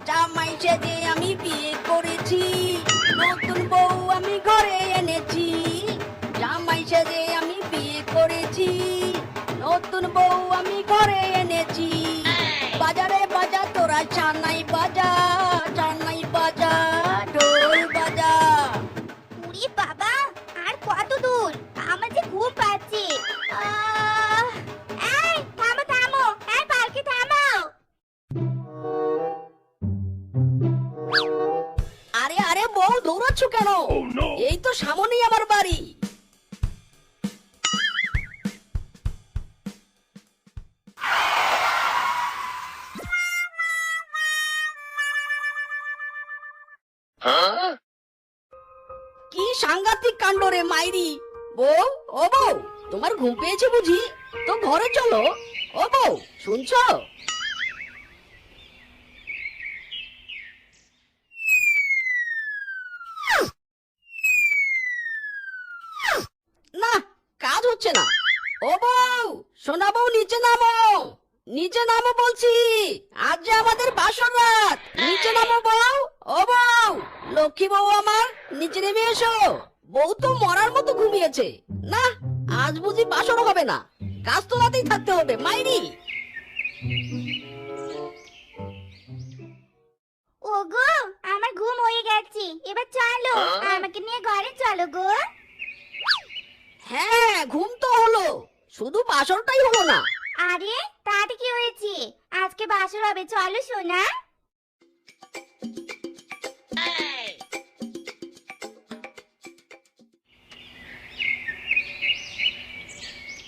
জামাই সেজে আমি বিয়ে করেছি, নতুন বউ আমি ঘরে এনেছি। জামাই সেজে আমি বিয়ে করেছি, নতুন বউ আমি ঘরে এনেছি। বাজারে বাজা তোরা চানাই বাজা, চানাই বাজা, ঢোল বাজা। উড়ি বাবা, আর কত দূর? আমার যে ঘুম পাচ্ছে। এই থামো থামো, এই পালকি থামাও। আরে আরে বউ, দৌড়াচ্ছ কেন? এই তো সামনেই আমার বাড়ি। কি সাংঘাতিক কাণ্ড রে মাইরি! বউ, ও বউ, তোমার ঘুম পেয়েছে বুঝি? তো ঘরে চলো। ও বউ, শুনছো? না, কাজ হচ্ছে না। ও বউ, সোনা বউ, নিচে নামো, নিচে নামো বলছি। আজ যে আমাদের বাসর রাত, নিচে নামো বউ। ও বউ, লক্ষ্মী বউ আমার, নিচে নেমে এসো। বউ তো মরার মতো ঘুমিয়েছে। না, আজ বুঝি বাসর হবে না, কাজ তো রাতেই থাকতে হবে মাইরি। ওগো, আমার ঘুম হয়ে গেছে, এবার চলো, আমাকে নিয়ে ঘরে চলো গো। হ্যাঁ, ঘুম তো হলো, শুধু বাসরটাই হলো না। আরে তাতে কি হয়েছে? আজকে বাসর হবে, চলো সোনা।